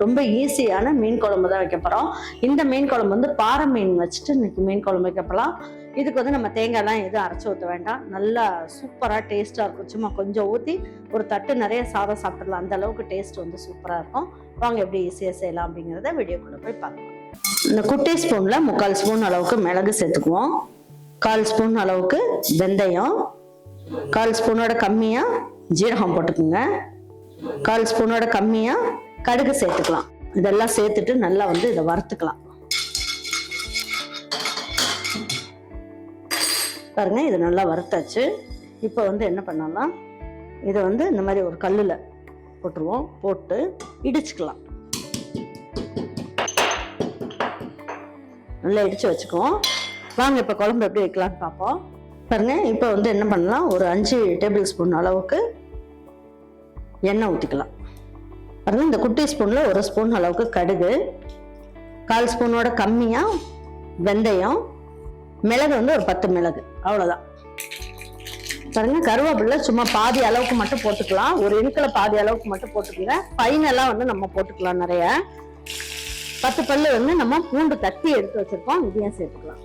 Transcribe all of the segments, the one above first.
ரொம்ப ஈஸியான மீன் குழம்பு தான் வைக்க போறோம். இந்த மீன் குழம்பு வந்து பாறை மீன் வச்சுட்டு இன்னைக்கு மீன் குழம்பு வைக்க போகலாம். இதுக்கு வந்து நம்ம தேங்காய்லாம் எதுவும் அரைச்சி ஊற்ற வேண்டாம். நல்லா சூப்பராக டேஸ்ட்டாக இருக்கும். சும்மா கொஞ்சம் ஊற்றி ஒரு தட்டு நிறைய சாதம் சாப்பிடலாம். அந்த அளவுக்கு டேஸ்ட் வந்து சூப்பராக இருக்கும். வாங்க எப்படி ஈஸியாக செய்யலாம் அப்படிங்கிறத வீடியோக்குள்ளே போய் பார்க்கலாம். இந்த குட்டி ஸ்பூனில் 3/4 ஸ்பூன் அளவுக்கு மிளகு சேர்த்துக்குவோம். 1/4 ஸ்பூன் அளவுக்கு வெந்தயம், 1/4 ஸ்பூனோட கம்மியாக ஜீரகம் போட்டுக்குங்க. 1/4 ஸ்பூனோட கம்மியாக கடுகு சேர்த்துக்கலாம். இதெல்லாம் சேர்த்துட்டு நல்லா வந்து இதை வறுத்துக்கலாம். பாருங்க, இது நல்லா வறுத்தாச்சு. இப்போ வந்து என்ன பண்ணலாம், இதை வந்து இந்த மாதிரி ஒரு கல்லில் போட்டுருவோம். போட்டு இடிச்சுக்கலாம். நல்லா இடிச்சு வச்சுக்குவோம். வாங்க இப்போ குழம்பு எப்படி வைக்கலான்னு பார்ப்போம். பாருங்க, இப்போ வந்து என்ன பண்ணலாம், ஒரு 5 டேபிள் ஸ்பூன் அளவுக்கு எண்ணெய் ஊற்றிக்கலாம். பாருங்க, இந்த குட்டி ஸ்பூனில் 1 ஸ்பூன் அளவுக்கு கடுகு, 1/4 ஸ்பூனோட கம்மியாக வெந்தயம், மிளகு வந்து ஒரு 10 மிளகு, அவ்வளோதான். பாருங்க, கருவேப்பிலை சும்மா பாதி அளவுக்கு மட்டும் போட்டுக்கலாம். ஒரு இன்கில் பாதி அளவுக்கு மட்டும் போட்டுக்கோங்க. ஃபைனலாக வந்து நம்ம போட்டுக்கலாம் நிறைய. 10 பல்லு வந்து நம்ம பூண்டு தட்டி எடுத்து வச்சிருக்கோம், இதையும் சேர்த்துக்கலாம்.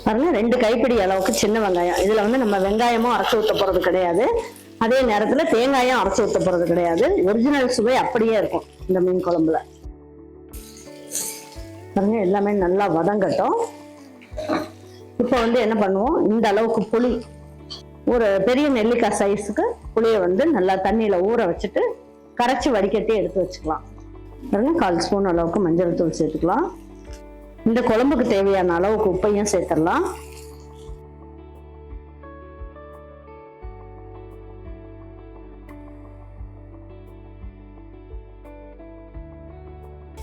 பாருங்க, 2 கைப்பிடி அளவுக்கு சின்ன வெங்காயம். இதுல வந்து நம்ம வெங்காயமும் அரைச்சி ஊற்ற போறது கிடையாது, அதே நேரத்துல தேங்காயும் அரைச்சி ஊற்ற போறது கிடையாது. ஒரிஜினல் சுவை அப்படியே இருக்கும் இந்த மீன் குழம்புல. பாருங்க, எல்லாமே நல்லா வதங்கட்டும். இப்போ வந்து என்ன பண்ணுவோம், இந்த அளவுக்கு புளி, ஒரு பெரிய நெல்லிக்காய் சைஸுக்கு புளியை வந்து நல்லா தண்ணியில ஊற வச்சுட்டு கரைச்சி வடிகட்டி எடுத்து வச்சுக்கலாம். பாருங்க, 1/4 ஸ்பூன் அளவுக்கு மஞ்சள் தூள் சேர்த்துக்கலாம். இந்த குழம்புக்கு தேவையான அளவுக்கு உப்பையும் சேர்த்துடலாம்.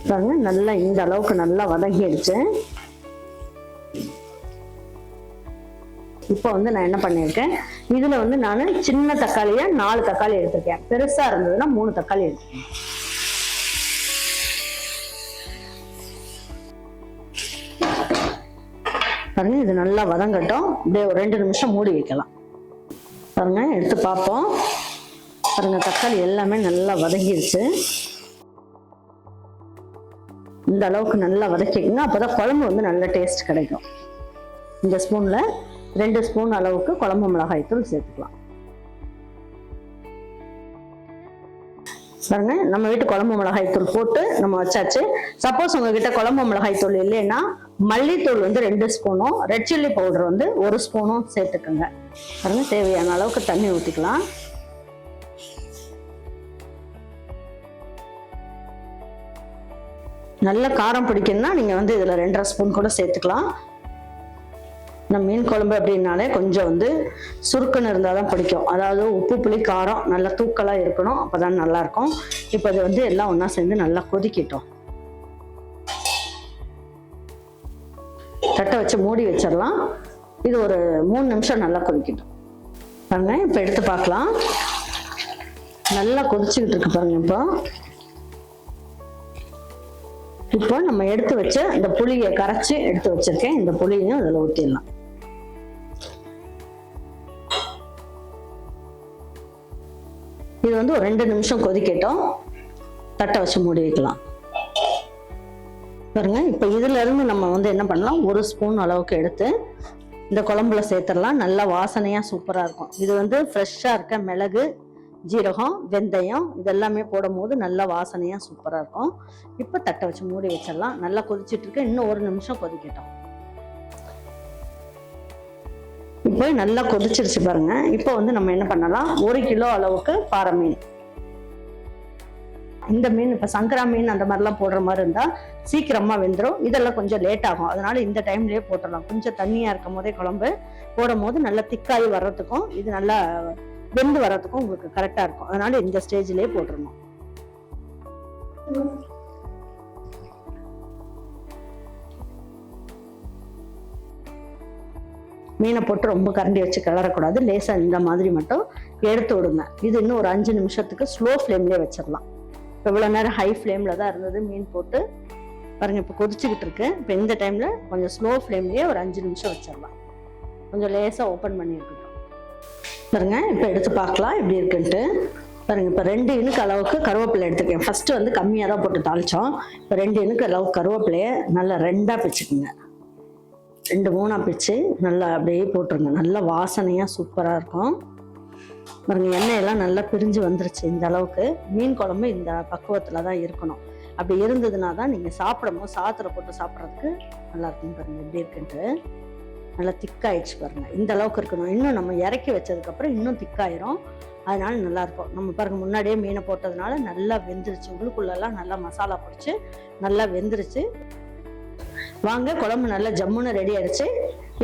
பாருங்க, நல்லா இந்த அளவுக்கு நல்லா வதங்கிடுச்சு. இப்போ வந்து நான் என்ன பண்ணிருக்கேன், இதுல வந்து நான் சின்ன தக்காளியா 4 தக்காளி எடுத்திருக்கேன். பெருசா இருந்ததுன்னா 3 தக்காளி எடுத்துக்கேன். பாருங்க, இது நல்லா வதங்கட்டும். அப்படியே ஒரு 2 நிமிஷம் மூடி வைக்கலாம். பாருங்க, எடுத்து பார்ப்போம். பாருங்க, தக்காளி எல்லாமே நல்லா வதங்கிடுச்சு. இந்த அளவுக்கு நல்லா வதக்கிக்கோங்க, அப்போதான் குழம்பு வந்து நல்ல டேஸ்ட் கிடைக்கும். இந்த ஸ்பூன்ல 2 ஸ்பூன் அளவுக்கு குழம்பு மிளகாய் தூள் சேர்த்துக்கலாம். பாருங்க, நம்ம வீட்டு குழம்பு மிளகாய் தூள் போட்டு நம்ம வச்சாச்சு. சப்போஸ் உங்ககிட்ட குழம்பு மிளகாய் தூள் இல்லைன்னா மல்லித்தூள் வந்து 2 ஸ்பூனும், ரெட் சில்லி பவுடர் வந்து 1 ஸ்பூனும் சேர்த்துக்கோங்க. பாருங்க, தேவையான அளவுக்கு தண்ணி ஊற்றிக்கலாம். நல்ல காரம் பிடிக்கும்னா நீங்க வந்து இதுல 2.5 ஸ்பூன் கூட சேர்த்துக்கலாம். நம்ம மீன் குழம்பு அப்படின்னாலே கொஞ்சம் வந்து சுருக்குன்னு இருந்தால் தான் பிடிக்கும். அதாவது உப்பு புளி காரம் நல்லா தூக்கலாக இருக்கணும், அப்போதான் நல்லா இருக்கும். இப்போ அது வந்து எல்லாம் ஒன்றா சேர்ந்து நல்லா கொதிக்கட்டும். தட்டை வச்சு மூடி வச்சிடலாம். இது ஒரு 3 நிமிஷம் நல்லா கொதிக்கட்டும். பாருங்க, இப்போ எடுத்து பார்க்கலாம். நல்லா கொதிச்சுக்கிட்டு இருக்கு பாருங்க. இப்போ நம்ம எடுத்து வச்ச இந்த புளியை கரைச்சி எடுத்து வச்சிருக்கேன். இந்த புளியையும் அதில் ஊற்றிடலாம். இது வந்து ஒரு 2 நிமிஷம் கொதிக்கட்டும். தட்டை வச்சு மூடி வைக்கலாம். பாருங்க, இப்போ இதுல இருந்து நம்ம வந்து என்ன பண்ணலாம், 1 ஸ்பூன் அளவுக்கு எடுத்து இந்த குழம்புல சேர்த்துடலாம். நல்லா வாசனையா சூப்பரா இருக்கும். இது வந்து ஃப்ரெஷ்ஷா இருக்க மிளகு, ஜீரகம், வெந்தயம் இதெல்லாமே போடும் போது நல்லா வாசனையா சூப்பரா இருக்கும். இப்போ தட்டை வச்சு மூடி வச்சிடலாம். நல்லா கொதிச்சுட்டு இருக்கு. இன்னும் 1 நிமிஷம் கொதிக்கட்டும். இப்போ நல்லா கொதிச்சிருச்சு பாருங்க. இப்போ வந்து நம்ம என்ன பண்ணலாம், 1 கிலோ அளவுக்கு பாறை மீன். இந்த மீன் இப்ப சங்கரா மீன் அந்த மாதிரிலாம் போடுற மாதிரி இருந்தா சீக்கிரமா வெந்துடும். இதெல்லாம் கொஞ்சம் லேட் ஆகும். அதனால இந்த டைம்லயே போட்டுடலாம். கொஞ்சம் தண்ணியா இருக்கும் போதே குழம்பு போடும் போது நல்லா திக்காயி வர்றதுக்கும் இது நல்லா வெந்து வர்றதுக்கும் உங்களுக்கு கரெக்டா இருக்கும். அதனால இந்த ஸ்டேஜ்லயே போட்டுடணும். மீனை போட்டு ரொம்ப கரண்டி வச்சு கிளறக்கூடாது. லேசா இந்த மாதிரி மட்டும் எடுத்து விடுங்க. இது இன்னும் ஒரு 5 நிமிஷத்துக்கு ஸ்லோ ஃப்ளேம்லேயே வச்சிடலாம். இப்போ இவ்வளோ நேரம் ஹை ஃப்ளேமில் தான் இருந்தது மீன் போட்டு. பாருங்க, இப்போ கொதிச்சுக்கிட்டு இருக்கு. இப்போ இந்த டைம்ல கொஞ்சம் ஸ்லோ ஃப்ளேம்லேயே ஒரு 5 நிமிஷம் வச்சிடலாம். கொஞ்சம் லேசாக ஓப்பன் பண்ணி இருக்கட்டும். பாருங்க. இப்போ எடுத்து பார்க்கலாம் எப்படி இருக்குன்ட்டு. பாருங்க, இப்போ 2 இனுக்கு அளவுக்கு கருவேப்பிலை எடுத்துக்கேன். ஃபர்ஸ்ட் வந்து கம்மியாக தான் போட்டு தாளிச்சோம். இப்போ 2 இனுக்கு அளவுக்கு கருவேப்பிலையை நல்லா 2ஆ பிச்சுக்குங்க. 2 3ஆ பிச்சு நல்லா அப்படியே போட்டுருங்க. நல்லா வாசனையாக சூப்பராக இருக்கும். பாருங்க, எண்ணெயெல்லாம் நல்லா பிரிஞ்சு வந்துருச்சு. இந்த அளவுக்கு மீன் குழம்பு இந்த பக்குவத்தில் தான் இருக்கணும். அப்படி இருந்ததுனா தான் நீங்கள் சாப்பிடும்போது சாதத்தில் போட்டு சாப்பிட்றதுக்கு நல்லா இருக்கும். பாருங்க எப்படி இருக்குன்ட்டு. நல்லா திக்காயிடுச்சு பாருங்க. இந்த அளவுக்கு இருக்கணும். இன்னும் நம்ம இறக்கி வச்சதுக்கப்புறம் இன்னும் திக்காயிரும். அதனால நல்லா இருக்கும். நம்ம பாருங்க, முன்னாடியே மீனை போட்டதுனால நல்லா வெந்துருச்சு. உள்ளுக்குள்ளெல்லாம் நல்லா மசாலா பிடிச்சி நல்லா வெந்துருச்சு. வாங்க, குழம்பு நல்லா ஜம்முன்னு ரெடி ஆயிடுச்சு.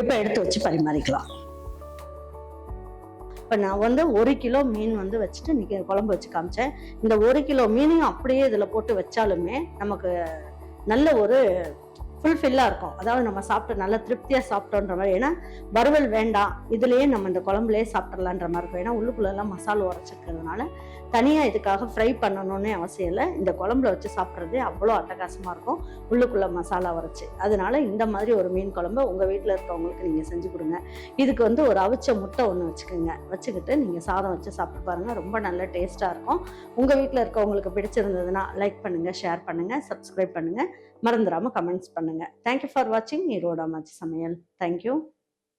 இப்போ எடுத்து வச்சு பரிமாறிக்கலாம். இப்போ நான் வந்து 1 கிலோ மீன் வந்து வச்சுட்டு இன்னைக்கு குழம்பு வச்சு காமிச்சேன். இந்த 1 கிலோ மீனையும் அப்படியே இதில் போட்டு வச்சாலுமே நமக்கு நல்ல ஒரு ஃபுல்ஃபில்லாக இருக்கும். அதாவது நம்ம சாப்பிட்டு நல்லா திருப்தியாக சாப்பிட்டோன்ற மாதிரி. ஏன்னா வறுவல் வேண்டாம், இதுலேயே நம்ம இந்த குழம்புலேயே சாப்பிட்றலான்ற மாதிரி இருக்கும். ஏன்னா உள்ளுக்குள்ளெல்லாம் மசாலா உரைச்சிருக்கிறதுனால தனியாக இதுக்காக ஃப்ரை பண்ணணும்னு அவசியம் இல்லை. இந்த குழம்புல வச்சு சாப்பிட்றதே அவ்வளோ அட்டகாசமாக இருக்கும், உள்ளுக்குள்ளே மசாலா உரைச்சி. அதனால இந்த மாதிரி ஒரு மீன் குழம்பு உங்கள் வீட்டில் இருக்கவங்களுக்கு நீங்கள் செஞ்சு கொடுங்க. இதுக்கு வந்து ஒரு அவிச்ச முட்டை ஒன்று வச்சுக்கோங்க. வச்சுக்கிட்டு நீங்கள் சாதம் வச்சு சாப்பிட்டு பாருங்கள். ரொம்ப நல்ல டேஸ்ட்டாக இருக்கும். உங்கள் வீட்டில் இருக்கவங்களுக்கு பிடிச்சிருந்ததுன்னா லைக் பண்ணுங்கள், ஷேர் பண்ணுங்கள், சப்ஸ்கிரைப் பண்ணுங்கள். மறந்துடாமல் கமெண்ட்ஸ் பண்ணுங்கள். தேங்க்யூ ஃபார் வாட்சிங் ஈரோடு அம்மாச்சி சமையல். தேங்க்யூ.